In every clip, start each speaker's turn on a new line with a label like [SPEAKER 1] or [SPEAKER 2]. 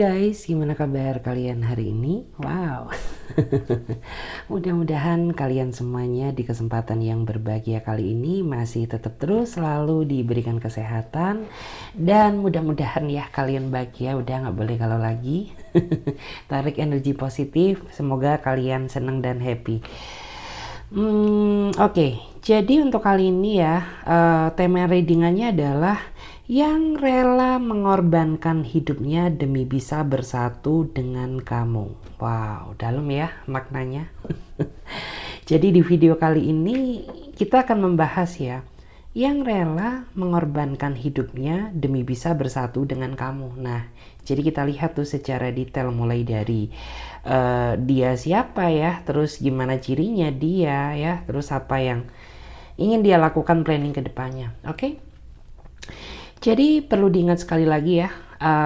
[SPEAKER 1] Guys, gimana kabar kalian hari ini? Wow, mudah-mudahan kalian semuanya di kesempatan yang berbahagia kali ini masih tetap terus selalu diberikan kesehatan. Dan mudah-mudahan ya kalian bahagia, udah gak boleh kalau lagi. Tarik energi positif, semoga kalian senang dan happy. Oke, jadi untuk kali ini ya, tema readingannya adalah yang rela mengorbankan hidupnya demi bisa bersatu dengan kamu. Wow, dalam ya maknanya. Jadi di video kali ini kita akan membahas ya, yang rela mengorbankan hidupnya demi bisa bersatu dengan kamu. Nah, jadi kita lihat tuh secara detail mulai dari dia siapa ya, terus gimana cirinya dia ya, terus apa yang ingin dia lakukan planning ke depannya. Oke? Jadi perlu diingat sekali lagi ya,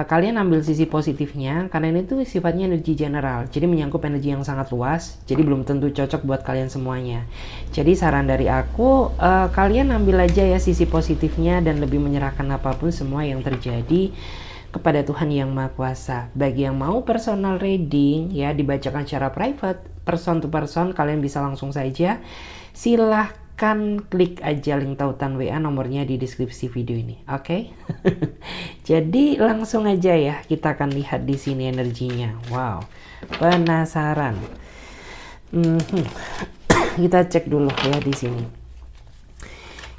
[SPEAKER 1] kalian ambil sisi positifnya karena ini tuh sifatnya energi general, jadi menyangkut energi yang sangat luas, jadi belum tentu cocok buat kalian semuanya. Jadi saran dari aku, kalian ambil aja ya sisi positifnya dan lebih menyerahkan apapun semua yang terjadi kepada Tuhan Yang Maha Kuasa. Bagi yang mau personal reading ya, dibacakan secara private, person to person, kalian bisa langsung saja. Silahkan klik aja link tautan WA nomornya di deskripsi video ini. Oke? Jadi langsung aja ya, kita akan lihat di sini energinya. Wow, penasaran. Kita cek dulu ya di sini.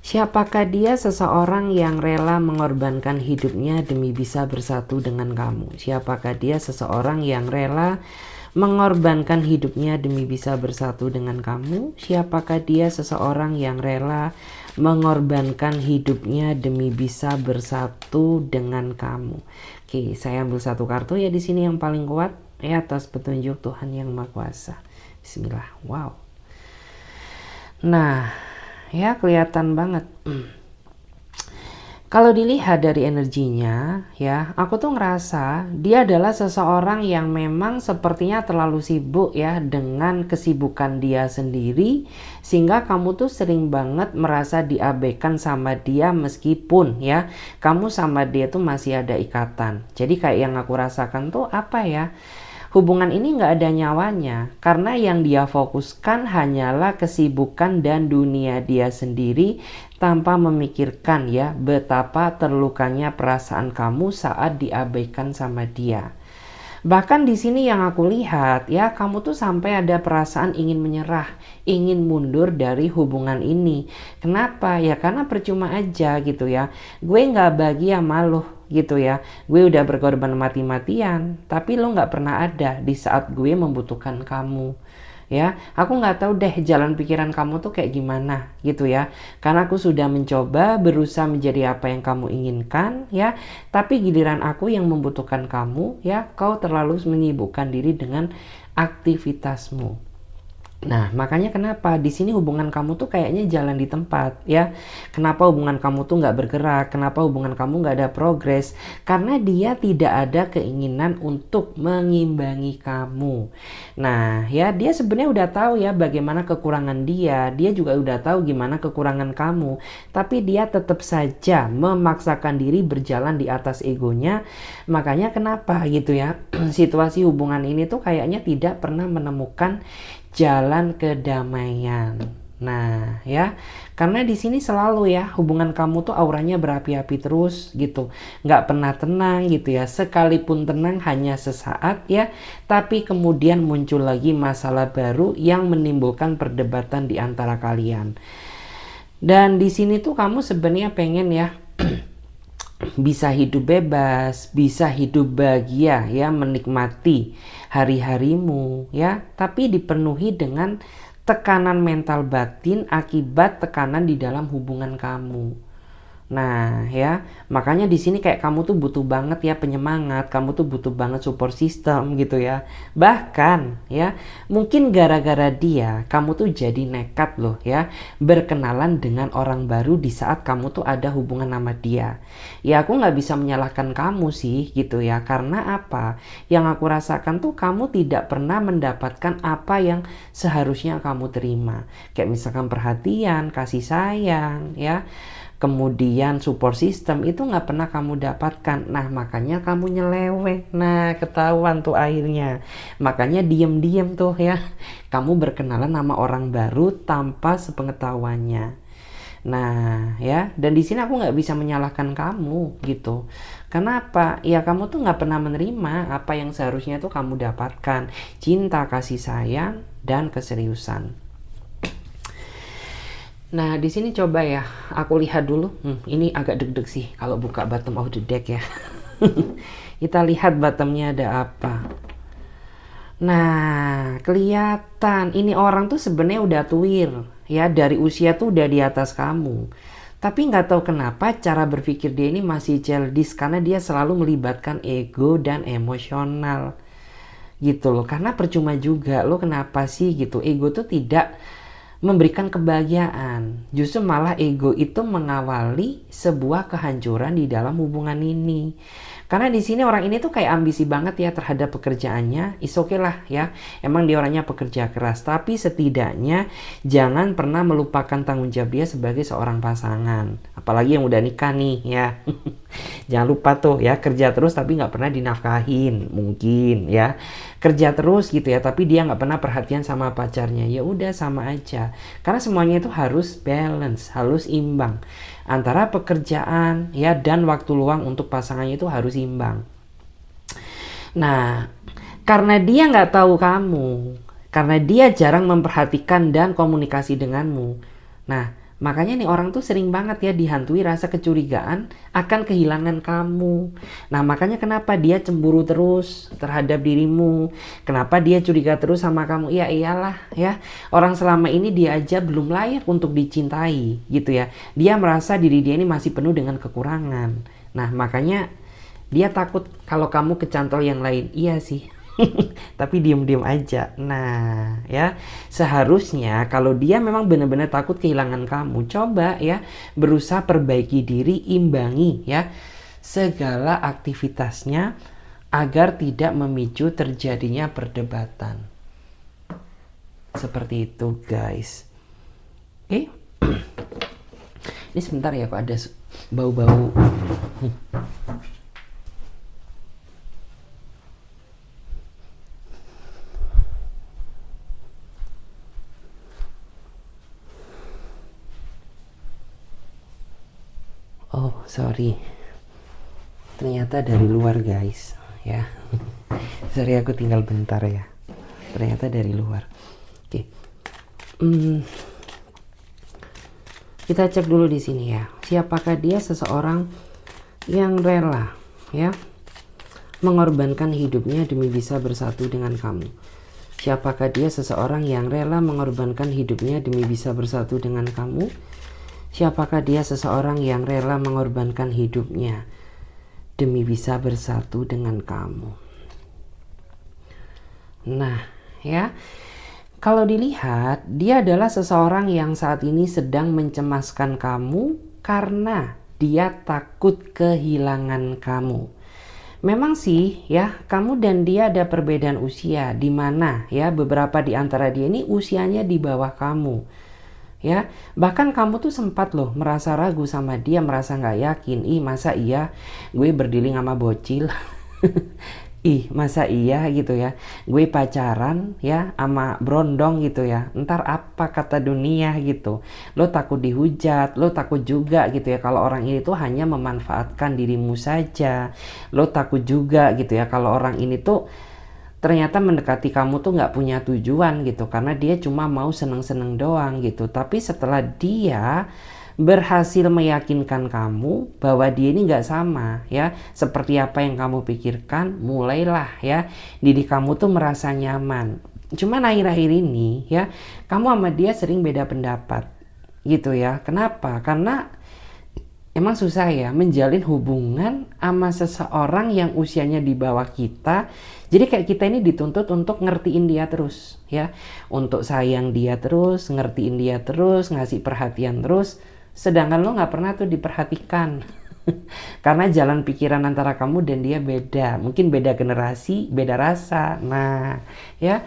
[SPEAKER 1] Siapakah dia? Seseorang yang rela mengorbankan hidupnya demi bisa bersatu dengan kamu. Siapakah dia? Seseorang yang rela mengorbankan hidupnya demi bisa bersatu dengan kamu. Siapakah dia? Seseorang yang rela mengorbankan hidupnya demi bisa bersatu dengan kamu. Oke, saya ambil satu kartu ya di sini yang paling kuat ya, atas petunjuk Tuhan Yang Maha Kuasa. Bismillah. Wow. Nah, ya kelihatan banget. Kalau dilihat dari energinya ya, aku tuh ngerasa dia adalah seseorang yang memang sepertinya terlalu sibuk ya dengan kesibukan dia sendiri, sehingga kamu tuh sering banget merasa diabaikan sama dia meskipun ya kamu sama dia tuh masih ada ikatan. Jadi kayak yang aku rasakan tuh apa ya, hubungan ini nggak ada nyawanya karena yang dia fokuskan hanyalah kesibukan dan dunia dia sendiri tanpa memikirkan ya betapa terlukanya perasaan kamu saat diabaikan sama dia. Bahkan di sini yang aku lihat ya, kamu tuh sampai ada perasaan ingin menyerah, ingin mundur dari hubungan ini. Kenapa? Ya karena percuma aja gitu ya. Gue nggak bahagia sama lo gitu ya. Gue udah berkorban mati-matian, tapi lo nggak pernah ada di saat gue membutuhkan kamu. Ya, aku nggak tahu deh jalan pikiran kamu tuh kayak gimana gitu ya. Karena aku sudah mencoba berusaha menjadi apa yang kamu inginkan ya, tapi giliran aku yang membutuhkan kamu ya, kau terlalu menyibukkan diri dengan aktivitasmu. Nah, makanya kenapa di sini hubungan kamu tuh kayaknya jalan di tempat ya. Kenapa hubungan kamu tuh nggak bergerak? Kenapa hubungan kamu nggak ada progres? Karena dia tidak ada keinginan untuk mengimbangi kamu. Nah, ya dia sebenarnya udah tahu ya bagaimana kekurangan dia. Dia juga udah tahu gimana kekurangan kamu. Tapi dia tetap saja memaksakan diri berjalan di atas egonya. Makanya kenapa gitu ya? Situasi hubungan ini tuh kayaknya tidak pernah menemukan jalan kedamaian. Nah, ya, karena di sini selalu ya hubungan kamu tuh auranya berapi-api terus gitu, nggak pernah tenang gitu ya. Sekalipun tenang hanya sesaat ya, tapi kemudian muncul lagi masalah baru yang menimbulkan perdebatan di antara kalian. Dan di sini tuh kamu sebenarnya pengen ya bisa hidup bebas, bisa hidup bahagia ya, menikmati hari-harimu ya, tapi dipenuhi dengan tekanan mental batin akibat tekanan di dalam hubungan kamu. Nah ya, makanya di sini kayak kamu tuh butuh banget ya penyemangat, kamu tuh butuh banget support system gitu ya. Bahkan ya, mungkin gara-gara dia, kamu tuh jadi nekat loh ya, berkenalan dengan orang baru di saat kamu tuh ada hubungan sama dia. Ya aku nggak bisa menyalahkan kamu sih gitu ya, karena apa? Yang aku rasakan tuh kamu tidak pernah mendapatkan apa yang seharusnya kamu terima. Kayak misalkan perhatian, kasih sayang ya. kemudian support system, itu nggak pernah kamu dapatkan. Nah, makanya kamu nyeleweng. Nah, ketahuan tuh akhirnya. Makanya diem-diem tuh ya, kamu berkenalan sama orang baru tanpa sepengetahuannya. Nah, ya, dan di sini aku nggak bisa menyalahkan kamu gitu. Kenapa? Ya kamu tuh nggak pernah menerima apa yang seharusnya tuh kamu dapatkan. Cinta, kasih sayang, dan keseriusan. Nah, di sini coba ya, aku lihat dulu. Ini agak deg-deg sih kalau buka bottom of the deck ya. Kita lihat bottomnya ada apa. Nah, kelihatan ini orang tuh sebenarnya udah tuir ya, dari usia tuh udah di atas kamu. Tapi nggak tahu kenapa cara berpikir dia ini masih childish, karena dia selalu melibatkan ego dan emosional gitu loh. Karena percuma juga lo, kenapa sih gitu, ego tuh tidak memberikan kebahagiaan, justru malah ego itu mengawali sebuah kehancuran di dalam hubungan ini. Karena di sini orang ini tuh kayak ambisi banget ya terhadap pekerjaannya. Is okay lah ya, emang dia orangnya pekerja keras, tapi setidaknya jangan pernah melupakan tanggung jawab dia sebagai seorang pasangan, apalagi yang udah nikah nih ya. Jangan lupa tuh ya, kerja terus tapi nggak pernah dinafkahin, mungkin ya kerja terus gitu ya, tapi dia nggak pernah perhatian sama pacarnya. Ya udah, sama aja, karena semuanya itu harus balance, harus imbang antara pekerjaan ya dan waktu luang untuk pasangannya, itu harus imbang. Nah, karena dia nggak tahu kamu, karena dia jarang memperhatikan dan komunikasi denganmu, nah makanya nih orang tuh sering banget ya dihantui rasa kecurigaan akan kehilangan kamu. Nah, makanya kenapa dia cemburu terus terhadap dirimu, kenapa dia curiga terus sama kamu. Ya iyalah ya, orang selama ini dia aja belum layak untuk dicintai gitu ya. Dia merasa diri dia ini masih penuh dengan kekurangan. Nah, makanya dia takut kalau kamu kecantol yang lain. Iya sih. Tapi diem-diem aja. Nah ya, seharusnya kalau dia memang benar-benar takut kehilangan kamu, coba ya berusaha perbaiki diri, imbangi ya segala aktivitasnya agar tidak memicu terjadinya perdebatan. Seperti itu guys. Oke. Ini sebentar ya, kok ada bau-bau. Oh, sorry. Ternyata dari luar, guys. Ya. Sorry, aku tinggal bentar ya. Ternyata dari luar. Oke. Kita cek dulu di sini ya. Siapakah dia? Seseorang yang rela ya mengorbankan hidupnya demi bisa bersatu dengan kamu. Siapakah dia? Seseorang yang rela mengorbankan hidupnya demi bisa bersatu dengan kamu. Siapakah dia? Seseorang yang rela mengorbankan hidupnya demi bisa bersatu dengan kamu. Nah, ya, kalau dilihat, dia adalah seseorang yang saat ini sedang mencemaskan kamu karena dia takut kehilangan kamu. Memang sih ya, kamu dan dia ada perbedaan usia, di mana ya beberapa di antara dia ini usianya di bawah kamu. Ya, bahkan kamu tuh sempat loh merasa ragu sama dia, merasa nggak yakin. Ih, masa iya gue berdealing sama bocil? Ih, masa iya gitu ya gue pacaran ya sama brondong gitu ya, ntar apa kata dunia gitu. Lo takut dihujat, lo takut juga gitu ya kalau orang ini tuh hanya memanfaatkan dirimu saja. Lo takut juga gitu ya kalau orang ini tuh ternyata mendekati kamu tuh nggak punya tujuan gitu, karena dia cuma mau seneng-seneng doang gitu. Tapi setelah dia berhasil meyakinkan kamu bahwa dia ini nggak sama ya seperti apa yang kamu pikirkan, mulailah ya diri kamu tuh merasa nyaman. Cuman akhir-akhir ini ya kamu sama dia sering beda pendapat gitu ya. Kenapa? Karena emang susah ya menjalin hubungan sama seseorang yang usianya di bawah kita. Jadi kayak kita ini dituntut untuk ngertiin dia terus ya, untuk sayang dia terus, ngertiin dia terus, ngasih perhatian terus. Sedangkan lo gak pernah tuh diperhatikan. Karena jalan pikiran antara kamu dan dia beda. Mungkin beda generasi, beda rasa. Nah ya,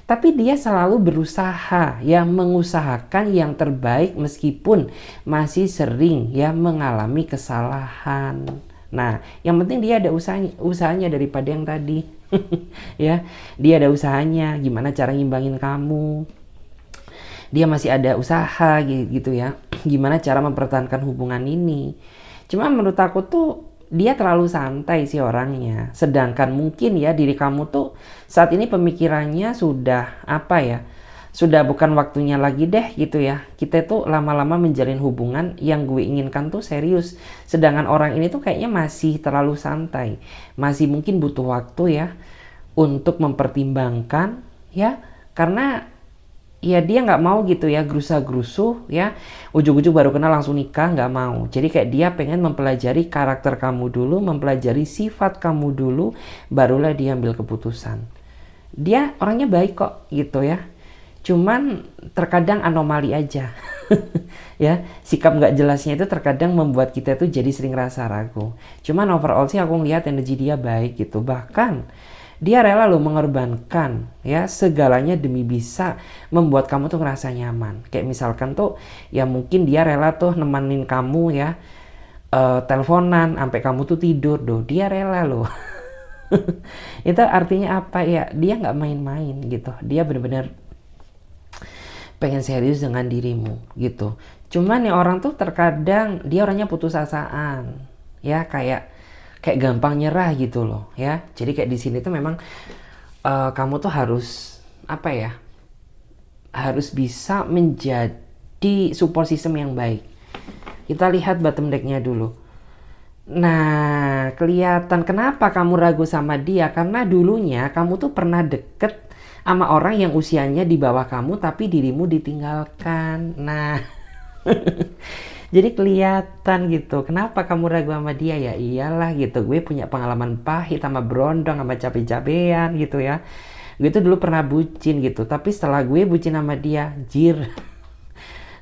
[SPEAKER 1] Tapi dia selalu berusaha ya, mengusahakan yang terbaik meskipun masih sering ya mengalami kesalahan. Nah, yang penting dia ada usahanya daripada yang tadi. Ya, dia ada usahanya gimana cara ngimbangin kamu. Dia masih ada usaha gitu ya. Gimana cara mempertahankan hubungan ini. Cuma menurut aku tuh dia terlalu santai sih orangnya. Sedangkan mungkin ya diri kamu tuh saat ini pemikirannya sudah apa ya, sudah bukan waktunya lagi deh gitu ya. Kita tuh lama-lama menjalin hubungan yang gue inginkan tuh serius. Sedangkan orang ini tuh kayaknya masih terlalu santai. Masih mungkin butuh waktu ya untuk mempertimbangkan ya. Karena ya dia nggak mau gitu ya gerusa-gerusu ya, ujung-ujung baru kenal langsung nikah, nggak mau. Jadi kayak dia pengen mempelajari karakter kamu dulu, mempelajari sifat kamu dulu, barulah dia ambil keputusan. Dia orangnya baik kok gitu ya, cuman terkadang anomali aja. Ya, sikap nggak jelasnya itu terkadang membuat kita tuh jadi sering rasa ragu. Cuman overall sih aku ngeliat energi dia baik gitu. Bahkan dia rela loh mengorbankan ya segalanya demi bisa membuat kamu tuh ngerasa nyaman. Kayak misalkan tuh ya mungkin dia rela tuh nemenin kamu ya, teleponan sampai kamu tuh tidur doh. Dia rela loh. Itu artinya apa ya? Dia nggak main-main gitu. Dia benar-benar pengen serius dengan dirimu gitu. Cuman nih orang tuh terkadang dia orangnya putus asaan. Ya kayak gampang nyerah gitu loh ya. Jadi kayak di sini tuh memang kamu tuh harus apa ya, harus bisa menjadi support system yang baik. Kita lihat bottom decknya dulu. Nah, kelihatan kenapa kamu ragu sama dia, karena dulunya kamu tuh pernah deket sama orang yang usianya di bawah kamu tapi dirimu ditinggalkan. Nah, jadi kelihatan gitu, kenapa kamu ragu sama dia? Ya iyalah gitu, gue punya pengalaman pahit sama berondong sama cabe-cabean gitu ya. Gue tuh dulu pernah bucin gitu, tapi setelah gue bucin sama dia, jir,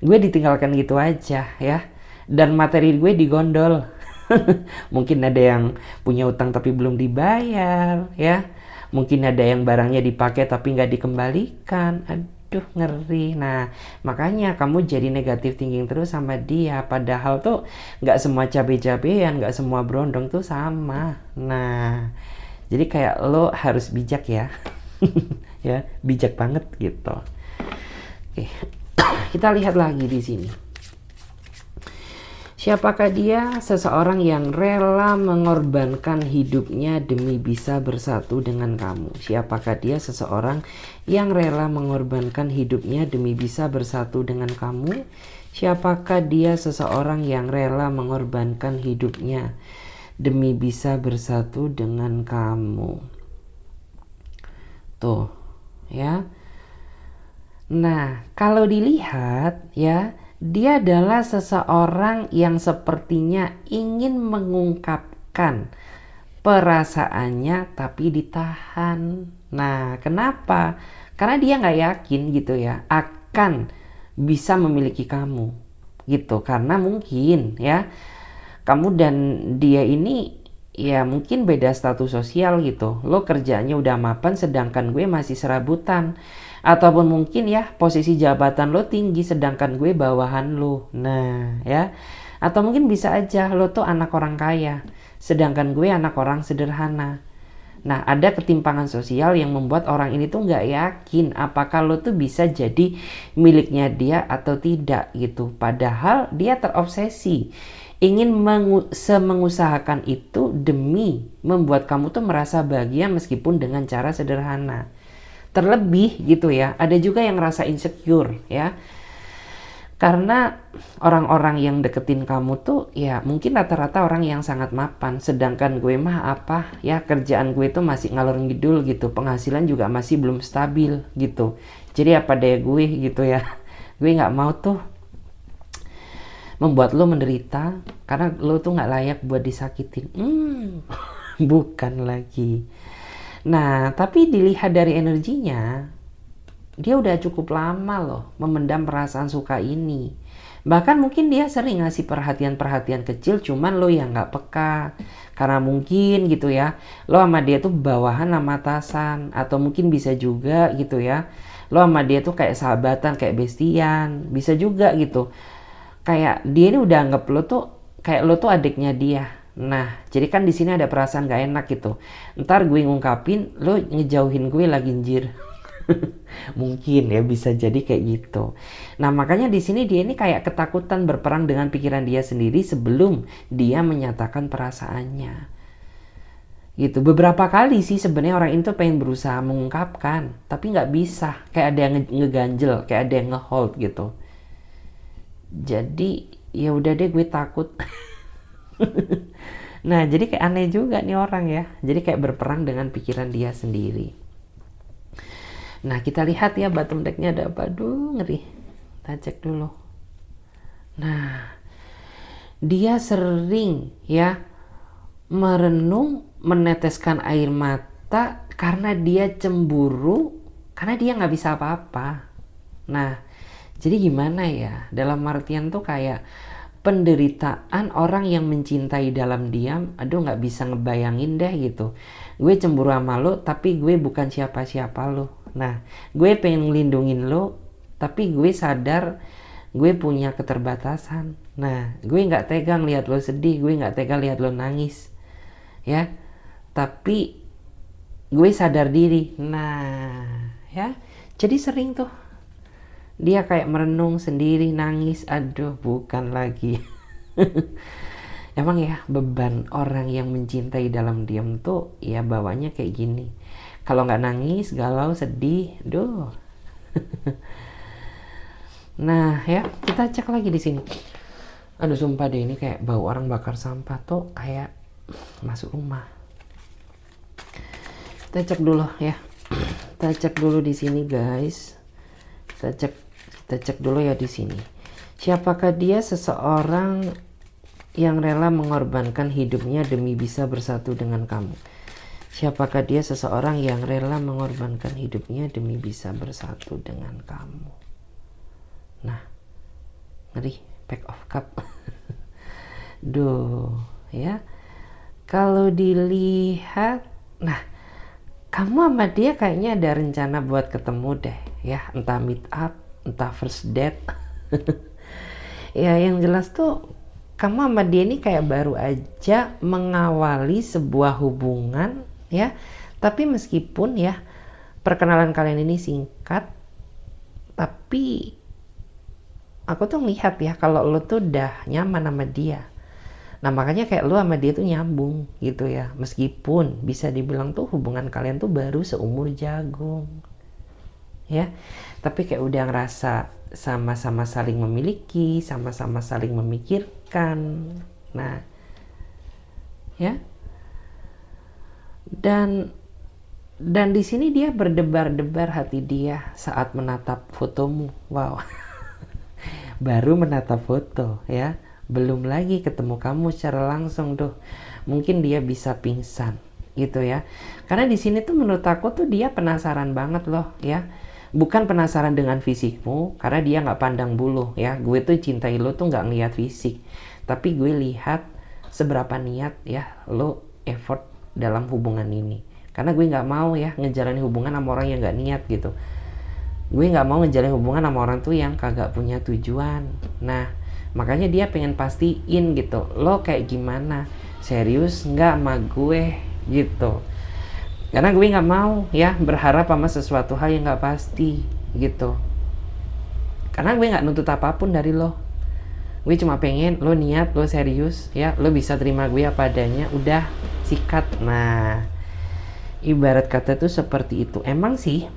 [SPEAKER 1] gue ditinggalkan gitu aja ya. Dan materi gue digondol. Mungkin ada yang punya utang tapi belum dibayar ya. Mungkin ada yang barangnya dipakai tapi nggak dikembalikan. Aduh ngeri. Nah makanya kamu jadi negatif thinking terus sama dia, padahal tuh nggak semua cabe-cabean, nggak semua berondong tuh sama. Nah jadi kayak lo harus bijak ya. Ya bijak banget gitu. Oke. Kita lihat lagi di sini. Siapakah dia? Seseorang yang rela mengorbankan hidupnya demi bisa bersatu dengan kamu. Siapakah dia? Seseorang yang rela mengorbankan hidupnya demi bisa bersatu dengan kamu. Siapakah dia? Seseorang yang rela mengorbankan hidupnya demi bisa bersatu dengan kamu. Tuh, ya. Nah, kalau dilihat ya, dia adalah seseorang yang sepertinya ingin mengungkapkan perasaannya tapi ditahan. Nah, kenapa? Karena dia nggak yakin gitu ya akan bisa memiliki kamu gitu. Karena mungkin ya kamu dan dia ini ya mungkin beda status sosial gitu. Lo kerjanya udah mapan sedangkan gue masih serabutan. Ataupun mungkin ya posisi jabatan lo tinggi sedangkan gue bawahan lo. Nah ya, atau mungkin bisa aja lo tuh anak orang kaya sedangkan gue anak orang sederhana. Nah ada ketimpangan sosial yang membuat orang ini tuh nggak yakin apakah lo tuh bisa jadi miliknya dia atau tidak gitu. Padahal dia terobsesi ingin mengusahakan itu demi membuat kamu tuh merasa bahagia meskipun dengan cara sederhana. Terlebih gitu ya, ada juga yang rasa insecure ya. Karena orang-orang yang deketin kamu tuh ya mungkin rata-rata orang yang sangat mapan. Sedangkan gue mah apa ya, kerjaan gue tuh masih ngalor ngidul gitu. Penghasilan juga masih belum stabil gitu. Jadi apa daya gue gitu ya. Gue gak mau tuh membuat lo menderita karena lo tuh gak layak buat disakitin. Bukan lagi. Nah, tapi dilihat dari energinya, dia udah cukup lama loh memendam perasaan suka ini. Bahkan mungkin dia sering ngasih perhatian-perhatian kecil, cuman lo yang gak peka. Karena mungkin gitu ya, lo sama dia tuh bawahan sama atasan, atau mungkin bisa juga gitu ya, lo sama dia tuh kayak sahabatan, kayak bestian, bisa juga gitu. Kayak dia ini udah anggap lo tuh kayak lo tuh adiknya dia. Nah, jadi kan di sini ada perasaan gak enak gitu. Ntar gue ngungkapin, lo ngejauhin gue lagi anjir. Mungkin ya bisa jadi kayak gitu. Nah, makanya di sini dia ini kayak ketakutan berperang dengan pikiran dia sendiri sebelum dia menyatakan perasaannya. Gitu. Beberapa kali sih sebenarnya orang itu pengen berusaha mengungkapkan, tapi nggak bisa. Kayak ada yang ngeganjel, kayak ada yang ngehold gitu. Jadi ya udah deh, gue takut. Nah, jadi kayak aneh juga nih orang ya. Jadi kayak berperang dengan pikiran dia sendiri. Nah, kita lihat ya bottom decknya ada apa. Aduh, ngeri. Kita cek dulu. Nah, dia sering ya merenung, meneteskan air mata karena dia cemburu, karena dia nggak bisa apa-apa. Nah, jadi gimana ya? Dalam artian tuh kayak penderitaan orang yang mencintai dalam diam. Aduh, nggak bisa ngebayangin deh gitu. Gue cemburu sama lo, tapi gue bukan siapa-siapa lo. Nah, gue pengen ngelindungin lo, tapi gue sadar gue punya keterbatasan. Nah, gue nggak tega lihat lo sedih, gue nggak tega lihat lo nangis, ya. Tapi gue sadar diri. Nah, ya. Jadi sering tuh dia kayak merenung sendiri, nangis. Aduh, bukan lagi. Emang ya beban orang yang mencintai dalam diam tuh ya bawanya kayak gini. Kalau nggak nangis, galau, sedih, duh. Nah ya, kita cek lagi di sini. Aduh, sumpah deh, ini kayak bau orang bakar sampah tuh kayak masuk rumah. Kita cek dulu ya. Kita cek dulu di sini guys. Kita cek dulu ya di sini. Siapakah dia? Seseorang yang rela mengorbankan hidupnya demi bisa bersatu dengan kamu. Siapakah dia? Seseorang yang rela mengorbankan hidupnya demi bisa bersatu dengan kamu. Nah, ngeri, pack of cup. Duh, ya. Kalau dilihat, nah, kamu sama dia kayaknya ada rencana buat ketemu deh, ya. Entah meet up, entah first date. Ya, yang jelas tuh kamu sama dia ini kayak baru aja mengawali sebuah hubungan, ya. Tapi meskipun ya perkenalan kalian ini singkat, tapi aku tuh ngelihat ya kalau lo tuh udah nyaman sama dia. Nah, makanya kayak lo sama dia tuh nyambung gitu ya. Meskipun bisa dibilang tuh hubungan kalian tuh baru seumur jagung, ya. Tapi kayak udah ngerasa sama-sama saling memiliki, sama-sama saling memikirkan. Nah, ya. Dan di sini dia berdebar-debar hati dia saat menatap fotomu. Wow. Baru menatap foto ya, belum lagi ketemu kamu secara langsung tuh. Mungkin dia bisa pingsan gitu ya. Karena di sini tuh menurut aku tuh dia penasaran banget loh ya. Bukan penasaran dengan fisikmu, karena dia nggak pandang bulu ya. Gue tuh cintai lo tuh nggak ngeliat fisik, tapi gue lihat seberapa niat ya lo effort dalam hubungan ini. Karena gue nggak mau ya ngejalanin hubungan sama orang yang nggak niat gitu. Gue nggak mau ngejalin hubungan sama orang tuh yang kagak punya tujuan. Nah, makanya dia pengen pastiin gitu, lo kayak gimana, serius nggak sama gue gitu. Karena gue nggak mau ya berharap sama sesuatu hal yang nggak pasti gitu. Karena gue nggak nuntut apapun dari lo. Gue cuma pengen lo niat, lo serius ya, lo bisa terima gue apa adanya, udah sikat. Nah, ibarat kata tuh seperti itu. Emang sih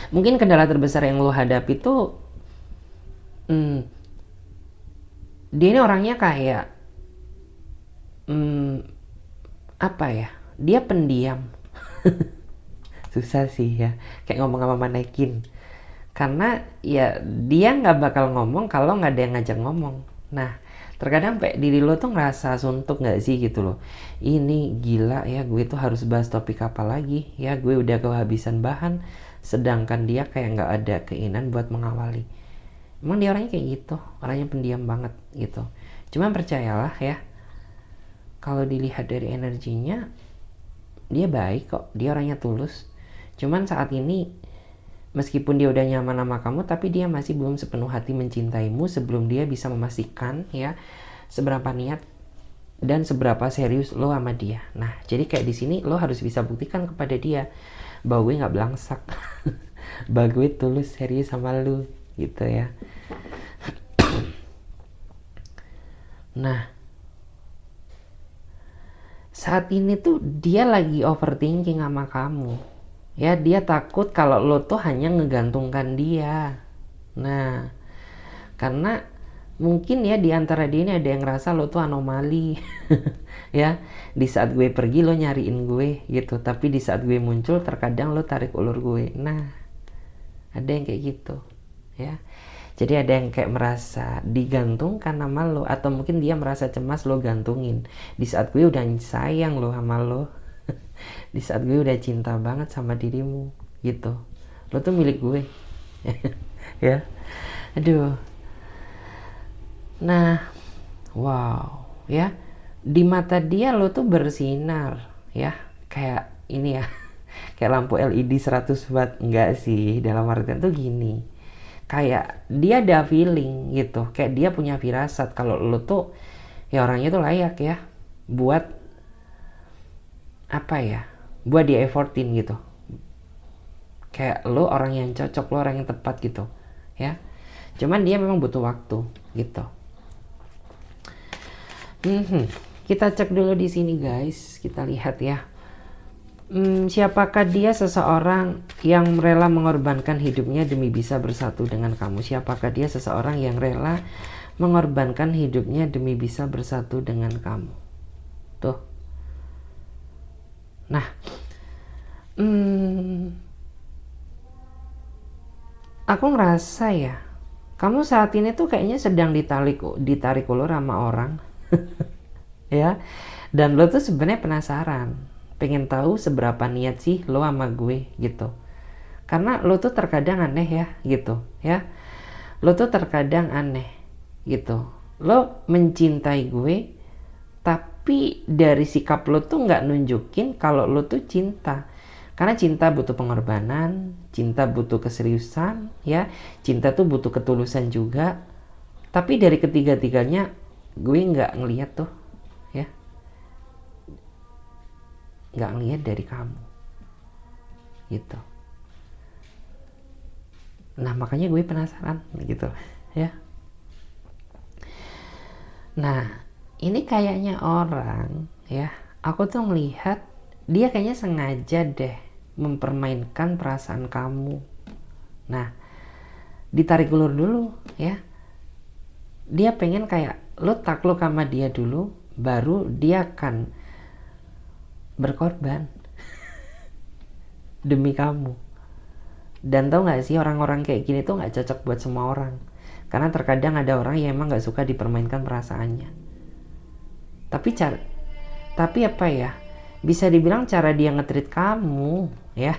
[SPEAKER 1] mungkin kendala terbesar yang lo hadapi tuh dia ini orangnya kayak apa ya, dia pendiam. Susah sih ya kayak ngomong sama manekin, karena ya dia nggak bakal ngomong kalau nggak ada yang ngajak ngomong. Nah, terkadang diri lo tuh ngerasa suntuk nggak sih gitu loh, ini gila ya, gue tuh harus bahas topik apa lagi ya, gue udah kehabisan bahan, sedangkan dia kayak nggak ada keinginan buat mengawali. Emang dia orangnya kayak gitu, orangnya pendiam banget gitu. Cuman percayalah ya, kalau dilihat dari energinya, dia baik kok, dia orangnya tulus. Cuman saat ini meskipun dia udah nyaman sama kamu, tapi dia masih belum sepenuh hati mencintaimu sebelum dia bisa memastikan ya seberapa niat dan seberapa serius lo sama dia. Nah, jadi kayak di sini lo harus bisa buktikan kepada dia bahwa gue nggak belangsak, bahwa gue tulus serius sama lo gitu ya. Nah, saat ini tuh dia lagi overthinking sama kamu. Ya, dia takut kalau lo tuh hanya ngegantungkan dia. Nah, karena mungkin ya di antara dia ini ada yang ngerasa lo tuh anomali. Ya, di saat gue pergi lo nyariin gue gitu, tapi di saat gue muncul terkadang lo tarik ulur gue. Nah, ada yang kayak gitu ya. Jadi ada yang kayak merasa digantungkan sama lo, atau mungkin dia merasa cemas lo gantungin di saat gue udah sayang lo sama lo. Di saat gue udah cinta banget sama dirimu gitu, lo tuh milik gue. Ya, aduh. Nah, wow ya, di mata dia lo tuh bersinar ya, kayak ini ya, kayak lampu LED 100 watt. Enggak sih, dalam artian tuh gini, kayak dia ada feeling gitu, kayak dia punya firasat kalau lo tuh ya orangnya tuh layak ya buat apa ya, buat dia effortin gitu, kayak lo orang yang cocok, lo orang yang tepat gitu ya. Cuman dia memang butuh waktu gitu. Kita cek dulu di sini guys, kita lihat ya. Siapakah dia? Seseorang yang rela mengorbankan hidupnya demi bisa bersatu dengan kamu. Siapakah dia? Seseorang yang rela mengorbankan hidupnya demi bisa bersatu dengan kamu. Tuh. Nah, aku ngerasa ya, kamu saat ini tuh kayaknya sedang ditarik ulur sama orang. Ya, dan lo tuh sebenarnya penasaran, pengen tahu seberapa niat sih lo sama gue gitu. Karena lo tuh terkadang aneh ya gitu ya, lo tuh terkadang aneh gitu. Lo mencintai gue, tapi dari sikap lo tuh nggak nunjukin kalau lo tuh cinta. Karena cinta butuh pengorbanan, cinta butuh keseriusan ya, cinta tuh butuh ketulusan juga. Tapi dari ketiga-tiganya gue nggak ngelihat tuh ya, nggak ngelihat dari kamu gitu. Nah, makanya gue penasaran gitu ya. Nah, ini kayaknya orang ya, aku tuh melihat dia kayaknya sengaja deh mempermainkan perasaan kamu. Nah, ditarik ulur dulu ya. Dia pengen kayak lo takluk sama dia dulu, baru dia akan berkorban demi kamu. Dan tau gak sih, orang-orang kayak gini tuh gak cocok buat semua orang. Karena terkadang ada orang yang emang gak suka dipermainkan perasaannya. Tapi apa ya, bisa dibilang cara dia nge-treat kamu ya,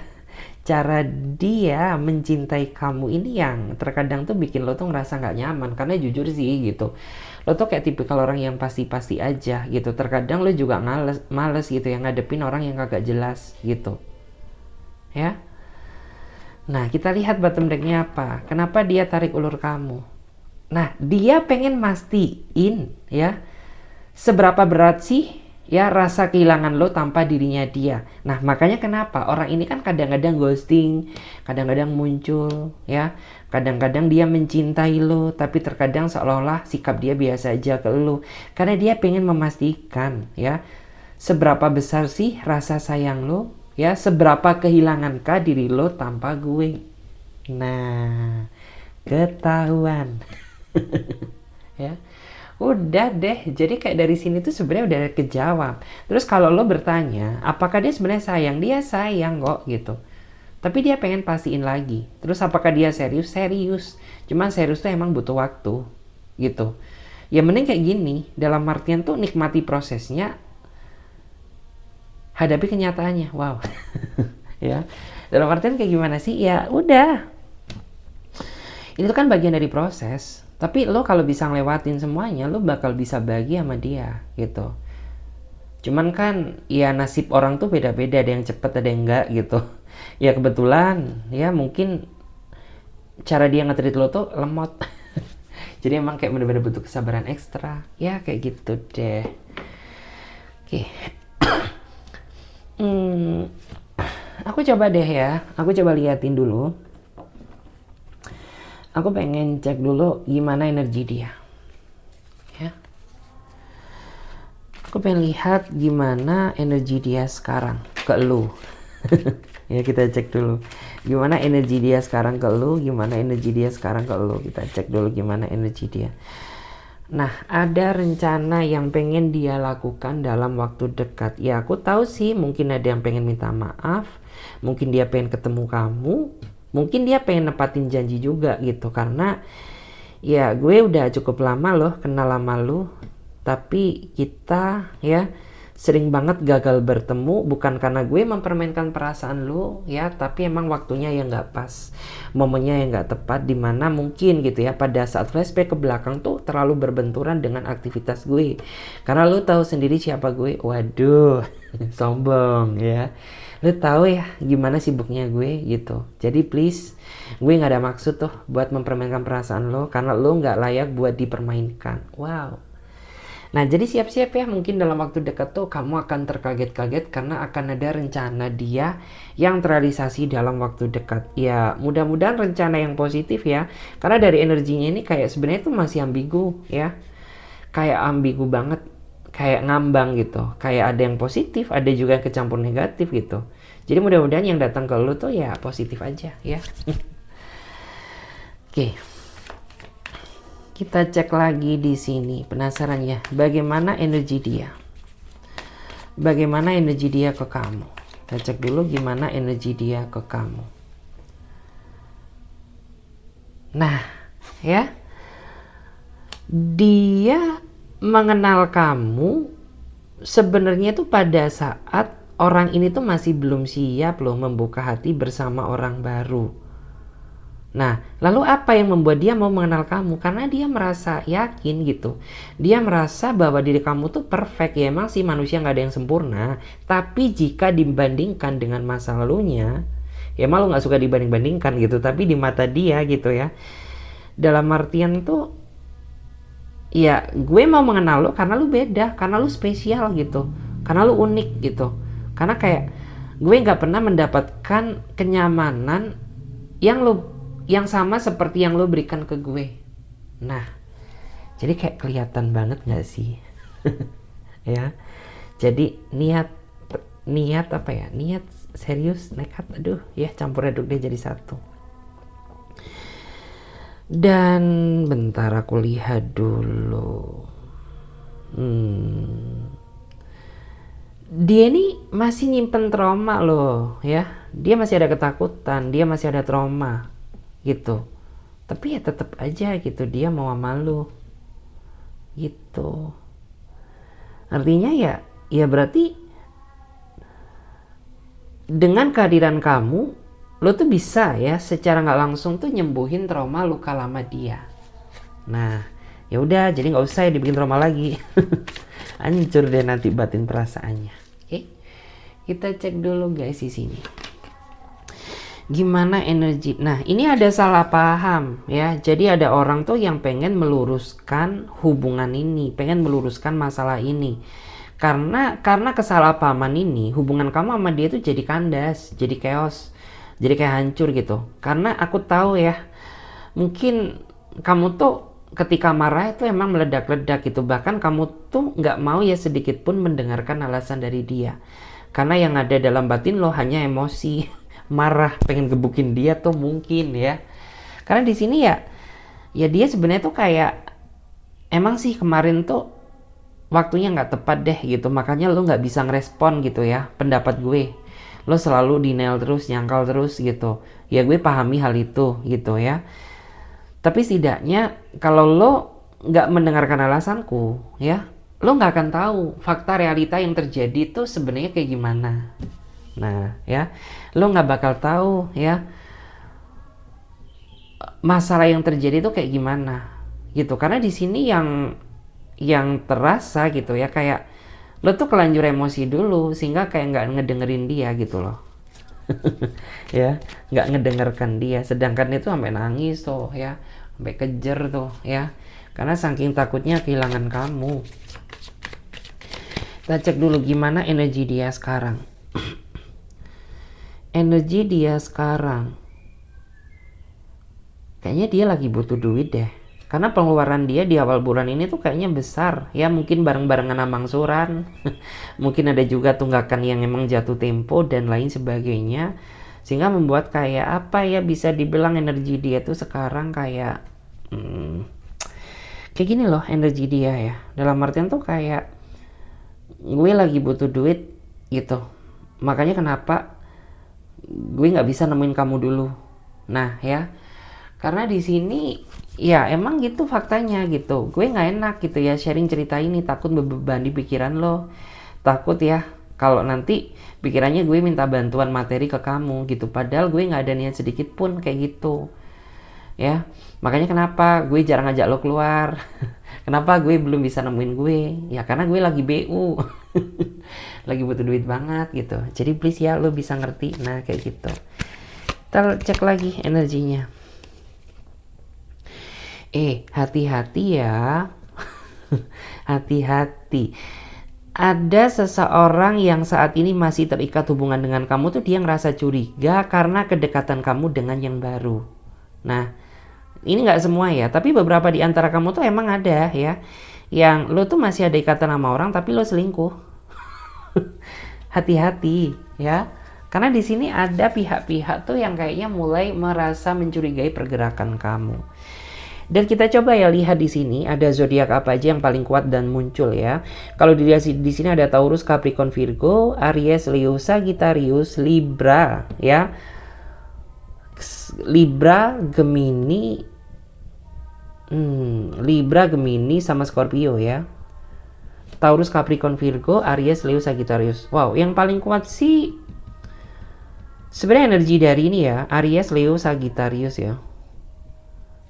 [SPEAKER 1] cara dia mencintai kamu ini yang terkadang tuh bikin lo tuh ngerasa gak nyaman. Karena jujur sih gitu, lo tuh kayak tipikal orang yang pasti-pasti aja gitu. Terkadang lo juga males gitu yang ngadepin orang yang kagak jelas gitu ya. Nah, kita lihat bottom decknya apa, kenapa dia tarik ulur kamu. Nah, dia pengen mastiin ya, seberapa berat sih ya rasa kehilangan lo tanpa dirinya dia. Nah, makanya kenapa orang ini kan kadang-kadang ghosting, kadang-kadang muncul ya, kadang-kadang dia mencintai lo, tapi terkadang seolah-olah sikap dia biasa aja ke lo. Karena dia pengen memastikan ya, seberapa besar sih rasa sayang lo ya, seberapa kehilangankah diri lo tanpa gue. Nah, ketahuan. Ya, udah deh. Jadi kayak dari sini tuh sebenarnya udah kejawab. Terus kalau lo bertanya apakah dia sebenarnya sayang, dia sayang kok gitu, tapi dia pengen pastiin lagi. Terus apakah dia serius? Serius. Cuman serius tuh emang butuh waktu gitu. Ya mending kayak gini, dalam artian tuh nikmati prosesnya, hadapi kenyataannya. Wow. Ya, dalam artian kayak gimana sih, ya udah, itu kan bagian dari proses. Tapi lo kalau bisa ngelewatin semuanya, lo bakal bisa bahagia sama dia gitu. Cuman kan ya nasib orang tuh beda-beda, ada yang cepet ada yang enggak gitu. Ya kebetulan ya mungkin cara dia nge-treat lo tuh lemot. Jadi emang kayak bener-bener butuh kesabaran ekstra. Ya kayak gitu deh. Oke. Hmm, aku coba deh ya. Aku coba liatin dulu. Aku pengen cek dulu gimana energi dia. Ya. Aku pengen lihat gimana energi dia sekarang ke lu. Ya kita cek dulu gimana energi dia sekarang ke lu, gimana energi dia sekarang ke lu. Kita cek dulu gimana energi dia. Nah, ada rencana yang pengen dia lakukan dalam waktu dekat. Ya, aku tahu sih mungkin ada yang pengen minta maaf, mungkin dia pengen ketemu kamu, mungkin dia pengen nepatin janji juga gitu. Karena ya gue udah cukup lama loh kenal sama lu, tapi kita ya sering banget gagal bertemu, bukan karena gue mempermainkan perasaan lu ya, tapi emang waktunya yang nggak pas, momennya yang nggak tepat, dimana mungkin gitu ya pada saat flashback ke belakang tuh terlalu berbenturan dengan aktivitas gue. Karena lu tahu sendiri siapa gue. Waduh. Sombong ya. Lu tahu ya gimana sibuknya gue gitu. Jadi please, gue nggak ada maksud tuh buat mempermainkan perasaan lo, karena lo nggak layak buat dipermainkan. Wow. Nah, jadi siap-siap ya, mungkin dalam waktu dekat tuh kamu akan terkaget-kaget karena akan ada rencana dia yang terrealisasi dalam waktu dekat. Ya, mudah-mudahan rencana yang positif ya. Karena dari energinya ini kayak sebenarnya tuh masih ambigu ya. Kayak ambigu banget, kayak ngambang gitu. Kayak ada yang positif, ada juga yang kecampur negatif gitu. Jadi mudah-mudahan yang datang ke lu tuh ya positif aja ya. Oke. Kita cek lagi di sini. Penasaran ya, bagaimana energi dia? Bagaimana energi dia ke kamu? Kita cek dulu gimana energi dia ke kamu. Nah, ya. Dia mengenal kamu sebenarnya tuh pada saat orang ini tuh masih belum siap loh membuka hati bersama orang baru. Nah, lalu apa yang membuat dia mau mengenal kamu? Karena dia merasa yakin gitu. Dia merasa bahwa diri kamu tuh perfect. Ya emang sih manusia gak ada yang sempurna. Tapi jika dibandingkan dengan masa lalunya, ya emang lo gak suka dibanding-bandingkan gitu. Tapi di mata dia gitu ya, dalam artian tuh, ya gue mau mengenal lo karena lo beda. Karena lo spesial gitu. Karena lo unik gitu. Karena kayak gue gak pernah mendapatkan kenyamanan yang sama seperti yang lo berikan ke gue. Nah, jadi kayak kelihatan banget gak sih? Ya. Jadi niat apa ya? Niat serius, nekat, aduh ya campur aduk deh jadi satu. Dan bentar aku lihat dulu. Dia ini masih nyimpen trauma loh ya. Dia masih ada ketakutan, dia masih ada trauma gitu. Tapi ya tetap aja gitu dia mau sama lu gitu. Artinya ya berarti dengan kehadiran kamu, lo tuh bisa ya secara nggak langsung tuh nyembuhin trauma luka lama dia. Nah, ya udah jadi nggak usah ya dibikin trauma lagi. Hancur deh nanti batin perasaannya. Oke, kita cek dulu guys di sini. Gimana energi? Nah, ini ada salah paham ya. Jadi ada orang tuh yang pengen meluruskan hubungan ini, pengen meluruskan masalah ini. Karena kesalahpahaman ini, hubungan kamu sama dia tuh jadi kandas, jadi chaos, jadi kayak hancur gitu. Karena aku tahu ya, mungkin kamu tuh ketika marah itu emang meledak-ledak gitu. Bahkan kamu tuh nggak mau ya sedikit pun mendengarkan alasan dari dia. Karena yang ada dalam batin lo hanya emosi. Marah, pengen gebukin dia tuh mungkin ya. Karena di sini ya dia sebenarnya tuh kayak emang sih kemarin tuh waktunya nggak tepat deh gitu, makanya lo nggak bisa ngerespon gitu ya pendapat gue. Lo selalu denial terus, nyangkal terus gitu. Ya gue pahami hal itu gitu ya. Tapi setidaknya kalau lo nggak mendengarkan alasanku ya, lo nggak akan tahu fakta realita yang terjadi tuh sebenarnya kayak gimana. Nah ya, lo nggak bakal tahu ya masalah yang terjadi tuh kayak gimana gitu. Karena di sini yang terasa gitu ya, kayak Lo tuh kelanjur emosi dulu sehingga kayak nggak ngedengerin dia gitu loh. Ya, nggak ngedengarkan dia, sedangkan itu sampai nangis tuh ya, sampai kejer tuh ya, karena saking takutnya kehilangan kamu. Kita cek dulu gimana energi dia sekarang. Energi dia sekarang kayaknya dia lagi butuh duit deh, karena pengeluaran dia di awal bulan ini tuh kayaknya besar ya, mungkin bareng-barengan sama angsuran. Mungkin ada juga tunggakan yang emang jatuh tempo dan lain sebagainya, sehingga membuat kayak apa ya, bisa dibilang energi dia tuh sekarang kayak kayak gini loh energi dia ya, dalam artian tuh kayak gue lagi butuh duit gitu, makanya kenapa gue nggak bisa nemuin kamu dulu. Nah ya, karena di sini ya emang gitu faktanya gitu, gue nggak enak gitu ya sharing cerita ini, takut membebani pikiran lo, takut ya kalau nanti pikirannya gue minta bantuan materi ke kamu gitu, padahal gue nggak ada niat sedikit pun kayak gitu ya. Makanya kenapa gue jarang ngajak lo keluar. Kenapa gue belum bisa nemuin gue ya, karena gue lagi BU. Lagi butuh duit banget gitu, jadi please ya lo bisa ngerti. Nah kayak gitu. Kita cek lagi energinya. Hati-hati ya. Hati-hati. Ada seseorang yang saat ini masih terikat hubungan dengan kamu tuh, dia ngerasa curiga karena kedekatan kamu dengan yang baru. Nah, ini nggak semua ya, tapi beberapa di antara kamu tuh emang ada ya, yang lo tuh masih ada ikatan sama orang tapi lo selingkuh. Hati-hati ya, karena di sini ada pihak-pihak tuh yang kayaknya mulai merasa mencurigai pergerakan kamu. Dan kita coba ya lihat di sini ada zodiak apa aja yang paling kuat dan muncul ya. Kalau dilihat di sini ada Taurus, Capricorn, Virgo, Aries, Leo, Sagittarius, Libra ya. Libra, Gemini, Libra, Gemini sama Scorpio ya. Taurus, Capricorn, Virgo, Aries, Leo, Sagittarius. Wow, yang paling kuat sih sebenarnya energi dari ini ya, Aries, Leo, Sagittarius ya.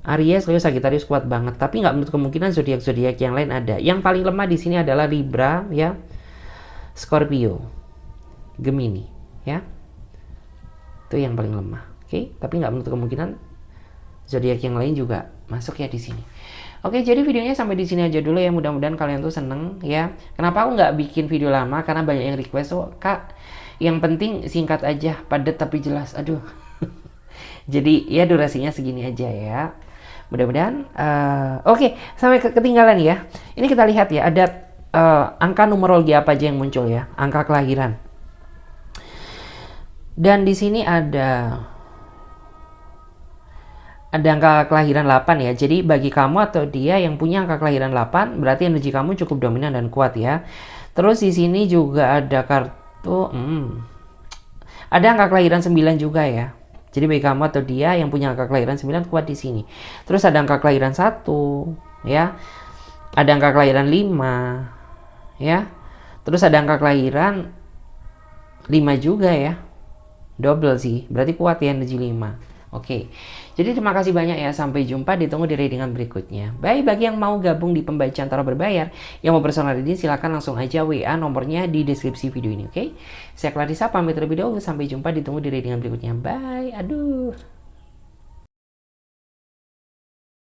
[SPEAKER 1] Aries, Leo, Sagittarius kuat banget, tapi nggak menutup kemungkinan zodiak-zodiak yang lain ada. Yang paling lemah di sini adalah Libra ya, Scorpio, Gemini ya. Itu yang paling lemah. Oke, tapi nggak menutup kemungkinan zodiak yang lain juga masuk ya di sini. Oke, jadi videonya sampai di sini aja dulu ya. Mudah-mudahan kalian tuh seneng ya. Kenapa aku nggak bikin video lama? Karena banyak yang request tuh, Kak, yang penting singkat aja, padat tapi jelas. Aduh. Jadi ya durasinya segini aja ya. Mudah-mudahan oke, sampai ketinggalan ya. Ini kita lihat ya, ada angka numerologi apa aja yang muncul ya, angka kelahiran. Dan di sini ada angka kelahiran 8 ya. Jadi bagi kamu atau dia yang punya angka kelahiran 8, berarti energi kamu cukup dominan dan kuat ya. Terus di sini juga ada kartu ada angka kelahiran 9 juga ya. Jadi bagi kamu atau dia yang punya angka kelahiran 9 kuat di sini. Terus ada angka kelahiran 1 ya. Ada angka kelahiran 5 ya. Terus ada angka kelahiran 5 juga ya. Double sih. Berarti kuat ya energi 5. Oke. Jadi terima kasih banyak ya, sampai jumpa, ditunggu di readingan berikutnya. Baik, bagi yang mau gabung di pembacaan tarot berbayar, yang mau personal reading, silakan langsung aja WA, nomornya di deskripsi video ini, oke? Saya Clarissa pamit terlebih dahulu, sampai jumpa, ditunggu di readingan berikutnya. Bye. Aduh.